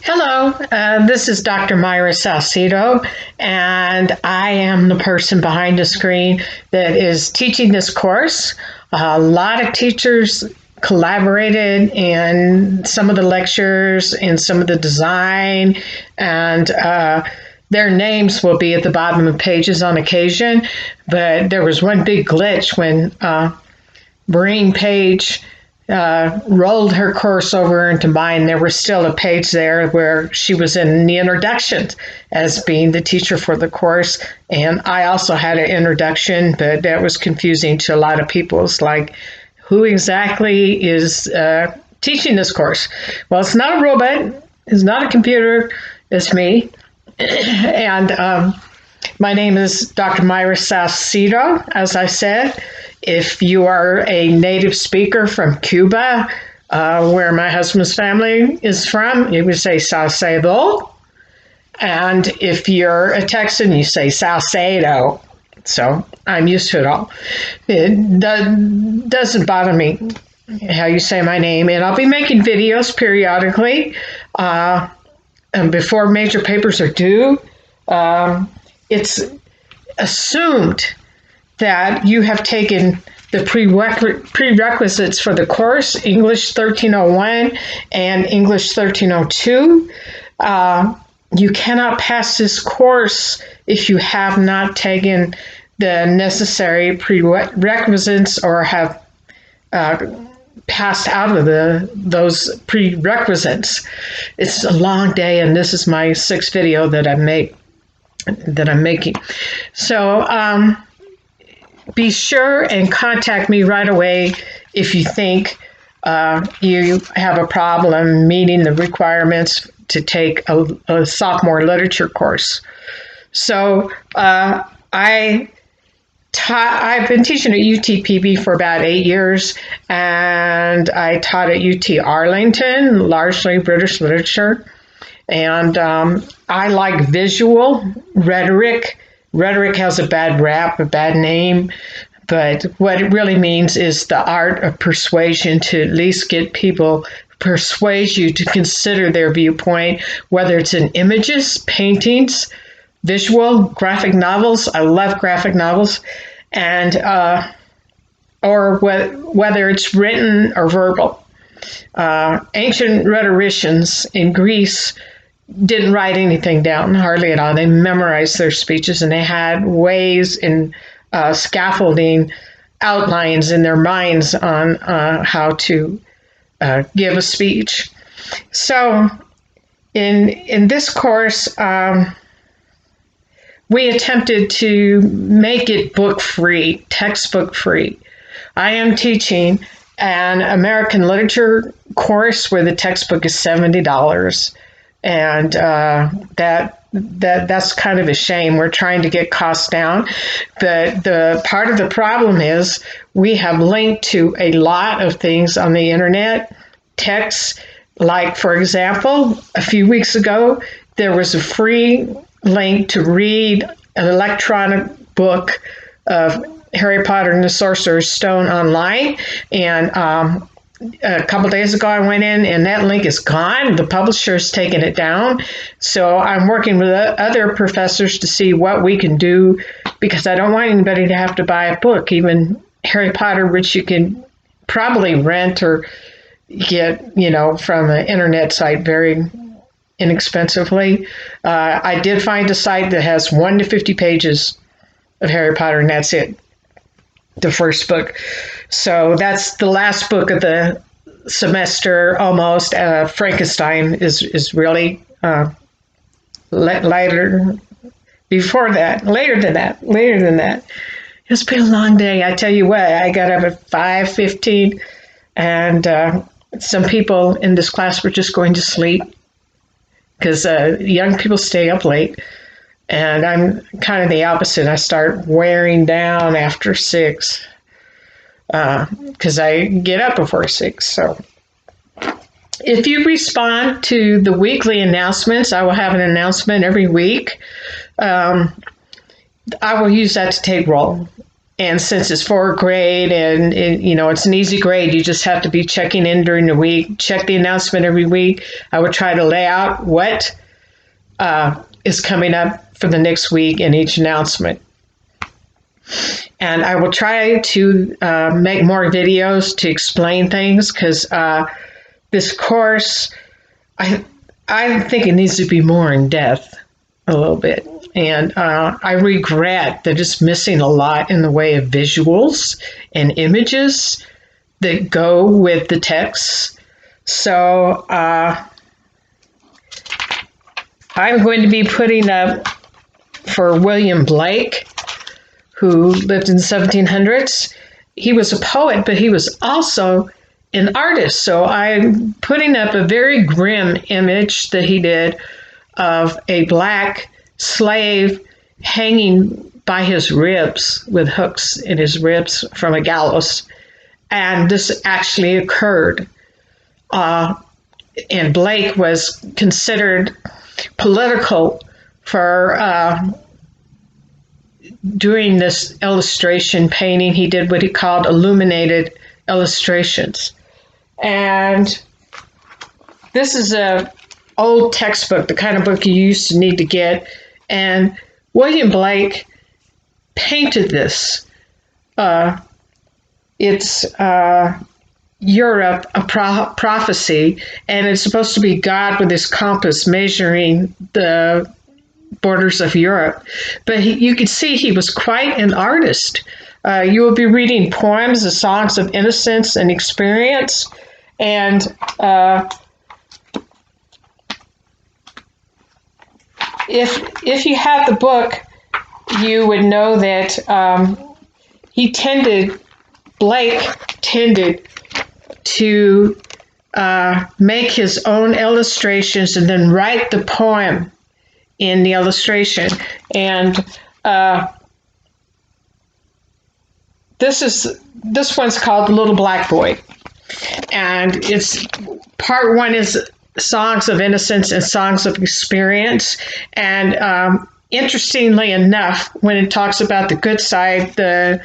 Hello, this is Dr. Myra Salcido, and I am the person behind the screen that is teaching this course. A lot of teachers collaborated in some of the lectures, in some of the design, and their names will be at the bottom of pages on occasion. But there was one big glitch when Maureen Page rolled her course over into mine. There was still a page there where she was in the introduction as being the teacher for the course. And I also had an introduction, but that was confusing to a lot of people. It's like, who exactly is teaching this course? Well, it's not a robot. It's not a computer. It's me. And my name is Dr. Myra Salcido, as I said. If you are a native speaker from Cuba, where my husband's family is from, you would say Salcedo. And if you're a Texan, you say Salcedo. So I'm used to it all. It doesn't bother me how you say my name. And I'll be making videos periodically. And before major papers are due, it's assumed that you have taken the prerequisites for the course, English 1301 and English 1302. You cannot pass this course if you have not taken the necessary prerequisites or have passed out of those prerequisites. It's a long day, and this is my sixth video that I'm making. So be sure and contact me right away if you think you have a problem meeting the requirements to take a sophomore literature course. So I've been teaching at UTPB for about 8 years, and I taught at UT Arlington, largely British literature. And I like visual rhetoric. Rhetoric has a bad rap, a bad name, but what it really means is the art of persuasion, to at least get people, persuade you to consider their viewpoint, whether it's in images, paintings, visual, graphic novels. I love graphic novels, and or whether it's written or verbal. Ancient rhetoricians in Greece didn't write anything down, hardly at all. They memorized their speeches, and they had ways in scaffolding outlines in their minds on how to give a speech. So in this course, we attempted to make it book-free, textbook-free. I am teaching an American literature course where the textbook is $70. And that's kind of a shame. We're trying to get costs down. But the part of the problem is we have linked to a lot of things on the internet, texts. Like, for example, a few weeks ago, there was a free link to read an electronic book of Harry Potter and the Sorcerer's Stone online. And a couple days ago, I went in, and that link is gone. The publisher's taken it down. So I'm working with other professors to see what we can do, because I don't want anybody to have to buy a book, even Harry Potter, which you can probably rent or get, from an internet site very inexpensively. I did find a site that has 1 to 50 pages of Harry Potter, and that's it. The first book. So that's the last book of the semester almost. Frankenstein is really later than that. It's been a long day. I tell you what, I got up at 5:15, and some people in this class were just going to sleep because young people stay up late. And I'm kind of the opposite. I start wearing down after 6 because I get up before 6. So if you respond to the weekly announcements, I will have an announcement every week. I will use that to take roll. And since it's fourth grade and it's an easy grade, you just have to be checking in during the week, check the announcement every week. I would try to lay out what is coming up for the next week in each announcement. And I will try to make more videos to explain things, because this course, I think it needs to be more in depth a little bit. And I regret that it's missing a lot in the way of visuals and images that go with the text. So I'm going to be putting up for William Blake, who lived in the 1700s. He was a poet, but he was also an artist. So I'm putting up a very grim image that he did of a black slave hanging by his ribs with hooks in his ribs from a gallows. And this actually occurred. And Blake was considered political for doing this illustration painting. He did what he called illuminated illustrations. And this is a old textbook, the kind of book you used to need to get. And William Blake painted this. It's Europe, a prophecy, and it's supposed to be God with his compass measuring the borders of Europe. But you could see he was quite an artist. You will be reading poems, the songs of innocence and experience. And if you have the book, you would know that Blake tended to make his own illustrations and then write the poem in the illustration. And this one's called The Little Black Boy. And it's part one is songs of innocence and songs of experience. And interestingly enough, when it talks about the good side, the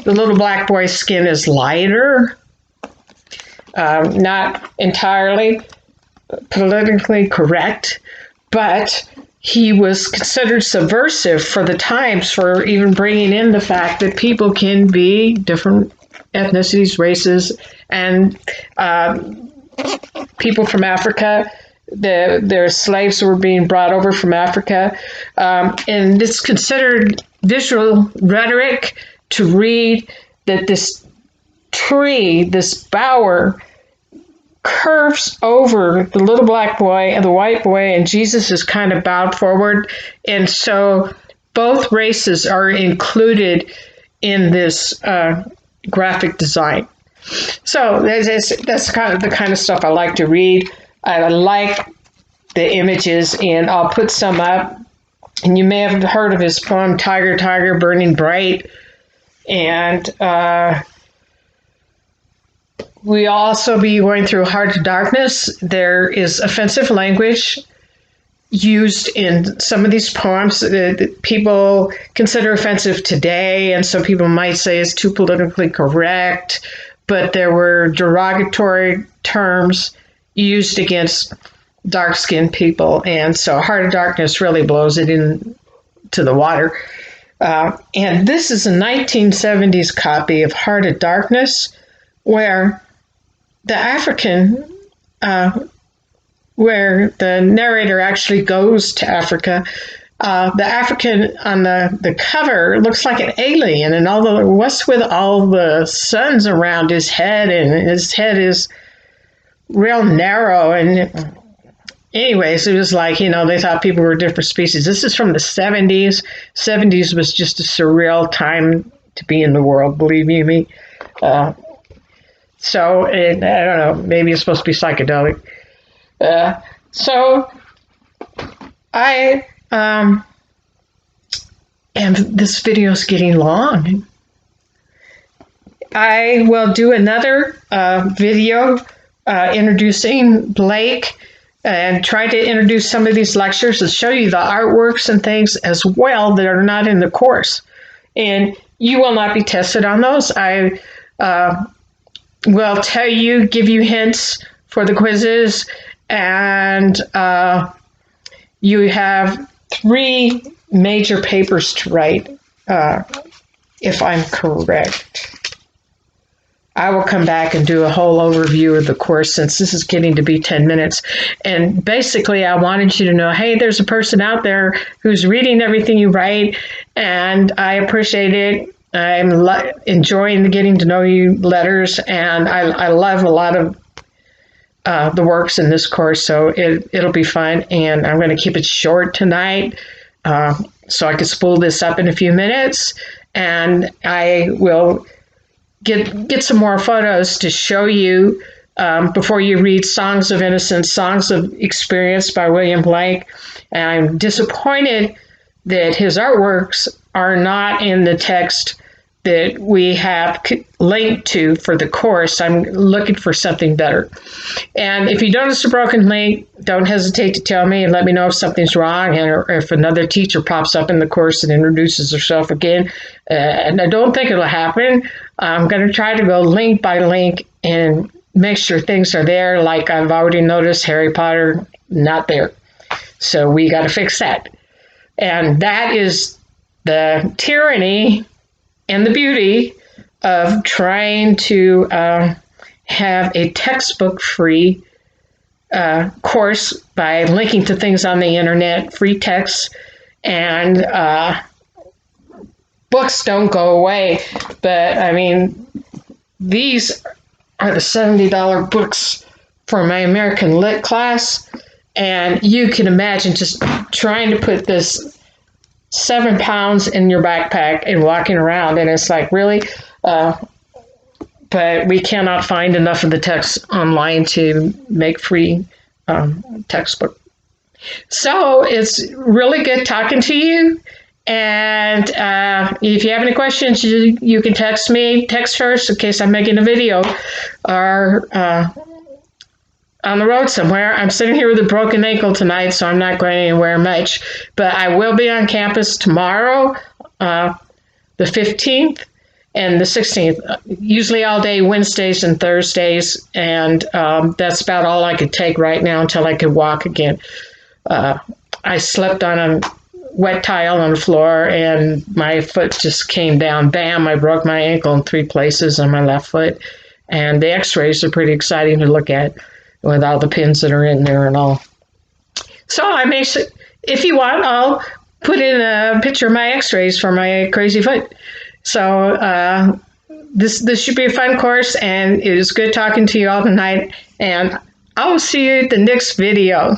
little black boy's skin is lighter, not entirely politically correct, but he was considered subversive for the times for even bringing in the fact that people can be different ethnicities, races, and people from Africa. Their slaves were being brought over from Africa. And it's considered visual rhetoric to read that this tree, this bower, curves over the little black boy and the white boy, and Jesus is kind of bowed forward. And so both races are included in this graphic design. So that's kind of the kind of stuff I like to read. I like the images, and I'll put some up. And you may have heard of his poem, Tiger, Tiger, Burning Bright. And we'll also be going through Heart of Darkness. There is offensive language used in some of these poems that people consider offensive today, and some people might say it's too politically correct, but there were derogatory terms used against dark-skinned people, and so Heart of Darkness really blows it into the water. And this is a 1970s copy of Heart of Darkness, where the African, where the narrator actually goes to Africa. The African on the cover looks like an alien, and what's with all the suns around his head, and his head is real narrow. And anyways, it was like, they thought people were different species. This is from the 70s. 70s was just a surreal time to be in the world, believe you me. So I don't know, maybe it's supposed to be psychedelic. So I and this video is getting long. I will do another video introducing Blake and try to introduce some of these lectures and show you the artworks and things as well that are not in the course. And you will not be tested on those. I will tell you, give you hints for the quizzes, and you have 3 major papers to write, if I'm correct. I will come back and do a whole overview of the course since this is getting to be 10 minutes. And basically, I wanted you to know, hey, there's a person out there who's reading everything you write, and I appreciate it. I'm enjoying the getting to know you letters, and I love a lot of the works in this course, so it'll be fun. And I'm going to keep it short tonight, so I can spool this up in a few minutes, and I will get some more photos to show you before you read Songs of Innocence, Songs of Experience by William Blake. And I'm disappointed that his artworks are not in the text that we have linked to for the course. I'm looking for something better. And if you notice a broken link, don't hesitate to tell me and let me know if something's wrong, or if another teacher pops up in the course and introduces herself again. And I don't think it'll happen. I'm going to try to go link by link and make sure things are there. Like I've already noticed Harry Potter, not there. So we got to fix that. And that is the tyranny and the beauty of trying to have a textbook-free course by linking to things on the internet, free text, and books don't go away. But I mean, these are the $70 books for my American Lit class, and you can imagine just trying to put this 7 pounds in your backpack and walking around, and it's like, really? But we cannot find enough of the text online to make free textbook. So it's really good talking to you. And if you have any questions, you can text me. Text first in case I'm making a video or on the road somewhere. I'm sitting here with a broken ankle tonight, so I'm not going anywhere much. But I will be on campus tomorrow, the 15th and the 16th, usually all day Wednesdays and Thursdays. And that's about all I could take right now until I could walk again. I slept on a wet tile on the floor, and my foot just came down. Bam, I broke my ankle in 3 places on my left foot. And the x-rays are pretty exciting to look at, with all the pins that are in there and all. So I may, if you want, I'll put in a picture of my x-rays for my crazy foot. So this should be a fun course, and it is good talking to you all tonight, and I will see you at the next video.